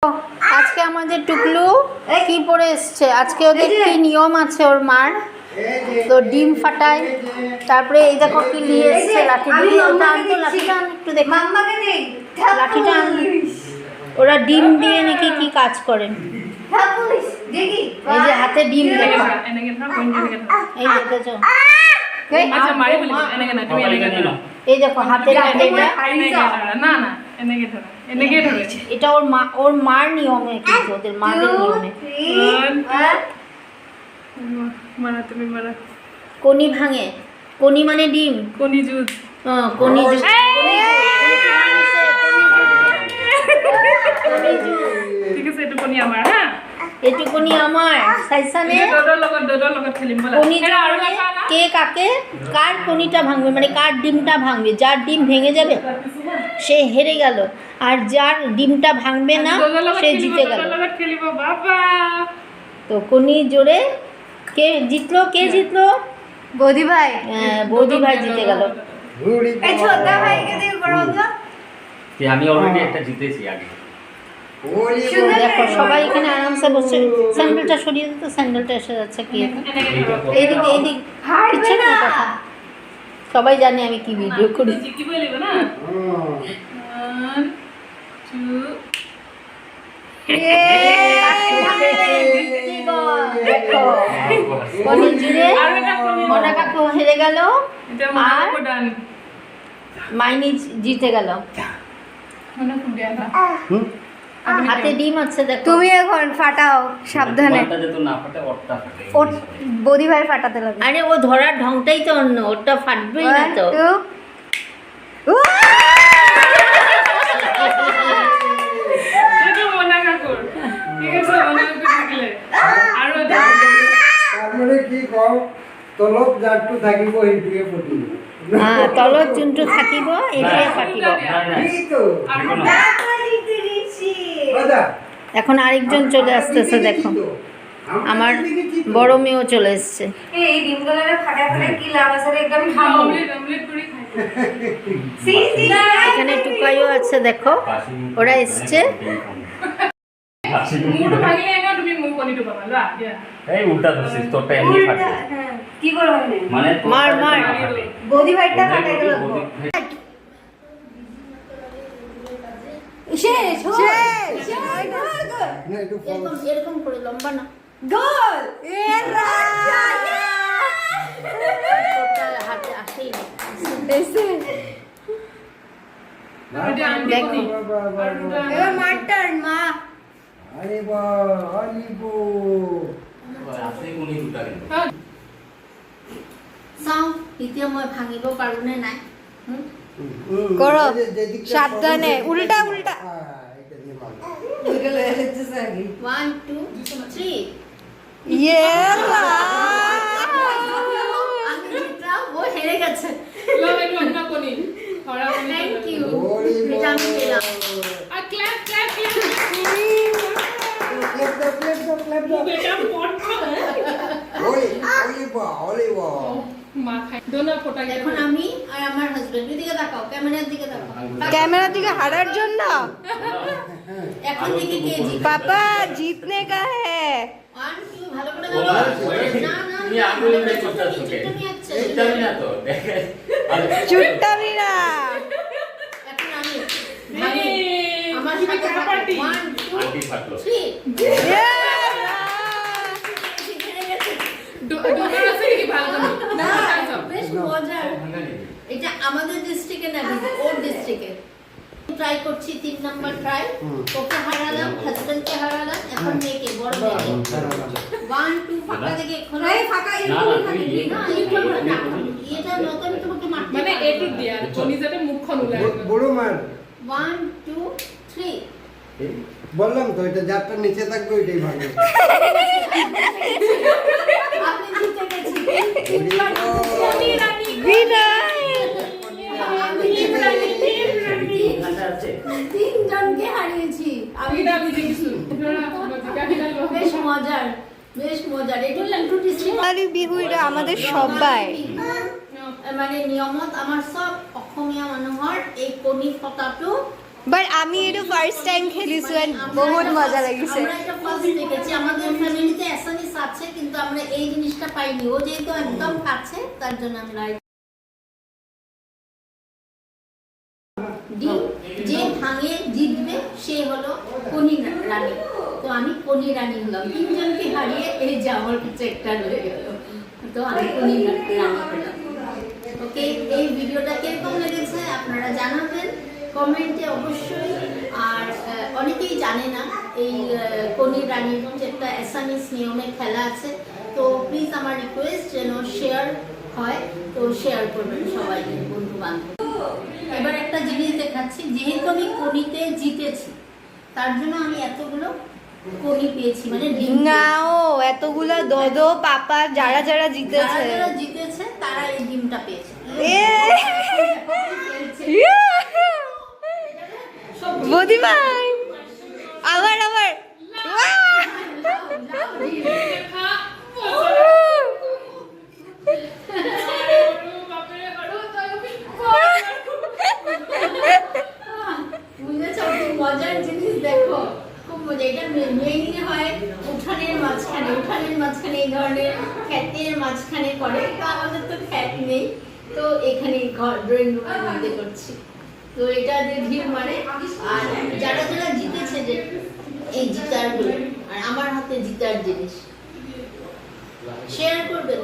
আজকে আমাদের টুকলু কি পরে এসছে, আজকে ওদের কি নিয়ম আছে ওর মার, তো ডিম ফাটায়, তারপরে এই দেখো কি নিয়ে এসছে লাঠি দিয়ে, ওটা আনতো, লাঠিটা আন একটু দেখো, লাঠিটা আন। ওরা ডিম দিয়ে নাকি কি কাজ করে, এই যে হাতে ডিম দেখো, এই দেখেছো, এই দেখো হাতে এটা ওর মার নিয়মে, কিন্তু ওদের মাদের নিয়মে কনি ভাঙে, কনি মানে ডিম, কনি জুস, কনি জুস, ঠিক আছে এটু কনি আমার, হ্যাঁ এটুকুনি আমার সাইসানে কনি জুড়ে কে কাকে কার কনিটা ভাঙবে, মানে কার ডিমটা ভাঙবে, যার ডিম ভেঙে যাবে সে হেরে গেল, আর যার ডিমটা ভাঙবে না সে জিতে গেল। তো কনি জোরে কে জিতলো, কে জিতলো? বৌদি ভাই। হ্যাঁ, বৌদি ভাই জিতে গেল। আমি অলরেডি একটা জিতেছি আগে। দেখো সবাই এখানে আরামসে বসে, স্যান্ডেলটা সরিয়ে দিত, স্যান্ডেলটা এসে যাচ্ছে কি এইদিকে, এইদিক কিচ্ছু না কথা, সবাই জানে আমি কি ভিডিও করি। মনা কাকু হেরে গেল আর মাইনি জিতে গেল। হাতে ডিম আছে দেখো, তুমি এখন ফাটাও সাবধানে, বৌদি ভাই ফাটাতে লাগবে। আরে ও ধরার ঢংটাই তো অন্য, ওটা ফাটবেই না তো। তলত যাটু থাকিব এইটোকে ফুটিব, তলত যোনটো থাকিব এইটোৱে ফাটিব। এখন আরেকজন চলে আসতেছে দেখো, আমার বড় মেয়েও চলে এসছে। এখানে টুকাইও আছে দেখো, ওরা এসছে। এই উল্টা ধরছিস, তোরটা এমনি ফাটবে। কি করব মানে মার মার, বৌদি ভাইটা ফাটাইতে লাগবে। শেষ না একটু এরকম করে লম্বা না, গোল এরা হাতে আসেই না। এসে দেখো এবার মার টার্ন, মা। আরে বা আলিবো আছে কোনি দুটা কিন্তু চাও এতিয়া মই ভাঙিব পাৰোনে নাই। করো সাবধানে, উল্টা উল্টা। এটা দিয়ে মার 1 2 3 ইয়েলা আমি জিতলাম, ও হেরে গেছে। থ্যাংক ইউ, এটা আমি পেলাম। এখন আমি আর আমার হাজবেন্ড দিকে তাকাও, ক্যামেরার দিকে তাকাও, ক্যামেরার দিকে হারার জন্য। এখন থেকে কে জিতবে? পাপা জিতने का है। 1 2 ভালো করে দাও। না না তুমি আঙুলে দিয়ে করতেছো কে? এইটা না তো দেখে চুট্টা বিনা এখন আমি আমার সাথে 1 2 আন্টি ফাটলো। 3 বেশ মজার। এটা আমাদের ডিস্ট্রিক্টে না, ওর ডিস্ট্রিক্টে ট্রাই করছি। 3 নাম্বার ট্রাই, ওকে হারালাম, হাজবেন্ডকে হারালাম, এখন মেয়েকে, বড় মেয়েকে। 1 2 ফাঁকা দেখে এখন ফাঁকা না না তুই না, এটা নতুন তোমাকে মারতে মানে এটু দিয়া কোনি যাতে মুখখন উলাই বড় মার 1 2 3 বললাম তো এটা যারটা নিচে থাকবে ওইটাই ভাঙবে। আপনি জিতে গেছেন। তিনজনকে হারিয়েছি আমি। বেশ মজার, বেশ মজার। একটু বাঙালি বিহু এটা আমাদের সবাই, মানে নিয়মত আমাৰ সব অসমীয়া মানুহৰ এই কণী ফটাটো বাট আমি এটা ফার্স্ট টাইম খেলিছো এন্ড বহুত মজা লাগিছে। আমরা এটা ফার্স্ট দেখেছি, আমাদের ফ্যামিলিতে অ্যাসামিস আছে কিন্তু আমরা এই জিনিসটা পাইনি। ও যেহেতু একদম কাছে তার জন্য আমরা ডিম যে ভাঙে জিতবে সে হলো কনি রানী। তো আমি কনি রানী হলাম, তিনজনকে হারিয়ে এই যে আমার কাছে একটা রয়ে গেল। তো আমি কনি রানী হলাম। ওকে, এই ভিডিওটা কিরকম লেগেছে আপনারা জানাবেন কমেন্টে অবশ্যই। আর অনেকেই জানে না এই কনি রানীর একটা অ্যাসামিস নিয়মে খেলা আছে। তো প্লিজ আমার রিকোয়েস্ট যেন শেয়ার হয়, তো শেয়ার করবেন সবাই বন্ধু বান্ধব। এবার একটা জিনিস দেখাচ্ছি, যেহেতু আমি কনিতে জিতেছি তার জন্য আমি এতগুলো কনি পেয়েছি, মানে ডিম না ও এতগুলা দোদো পাপা যারা যারা জিতেছে যারা জিতেছে তারা এই ডিমটা পেয়েছে। বৌদি ভাই আবার আবার মজার জিনিস দেখো, খুব মজা। এটা মেইনলি হয় উঠানের মাঝখানে এই ধরনের খ্যাতের মাঝখানে করে। তো আমাদের তো খ্যাত নেই, তো এখানে ড্রয়িং রুমের মধ্যে করছি। তো এটা দিয়ে ঢিল মারে। আর যারা যারা জিতেছে যে এই জিতারগুলো, আর আমার হাতে জিতার জিনিস শেয়ার করবেন।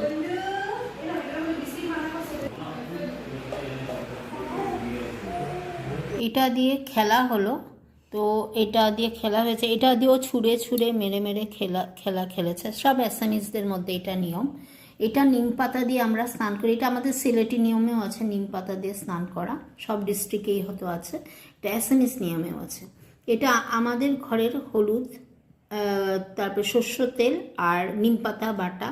এটা দিয়ে খেলা হলো, তো এটা দিয়ে খেলা হয়েছে, এটা দিয়েও ছুঁড়ে ছুঁড়ে মেরে মেরে খেলা খেলেছে। সব অ্যাসামিসদের মধ্যে এটা নিয়ম। এটা নিম পাতা দিয়ে আমরা স্নান করি, এটা আমাদের সিলেটি নিয়মেও আছে নিম পাতা দিয়ে স্নান করা, সব ডিস্ট্রিক্টেই হয়তো আছে। এটা অ্যাসামিস নিয়মেও আছে। এটা আমাদের ঘরের হলুদ, তারপরে সর্ষে তেল আর নিম পাতা বাটা,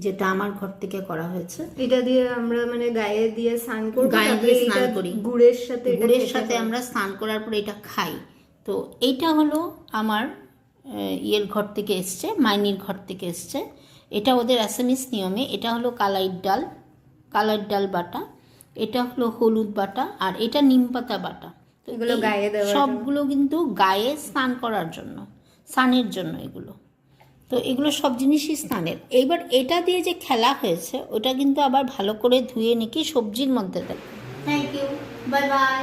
যেটা আমার ঘর থেকে করা হয়েছে। এটা দিয়ে আমরা মানে গায়ে দিয়ে স্নান করি, গায়ে দিয়ে স্নান করি, গুড়ের সাথে আমরা স্নান করার পরে এটা খাই। তো এইটা হলো আমার ইয়ের ঘর থেকে এসছে, মাইনির ঘর থেকে এসছে। এটা ওদের অ্যাসামিস নিয়মে। এটা হলো কালাইর ডাল বাটা, এটা হলো হলুদ বাটা, আর এটা নিম পাতা বাটা। তো এগুলো গায়ে দেওয়ার সবগুলো কিন্তু গায়ে স্নান করার জন্য, স্নানের জন্য এগুলো। তো এগুলো সব জিনিসই স্নানের। এইবার এটা দিয়ে যে খেলা হয়েছে ওটা কিন্তু আবার ভালো করে ধুয়ে নাকি সবজির মধ্যে দেয়। Thank you, bye by.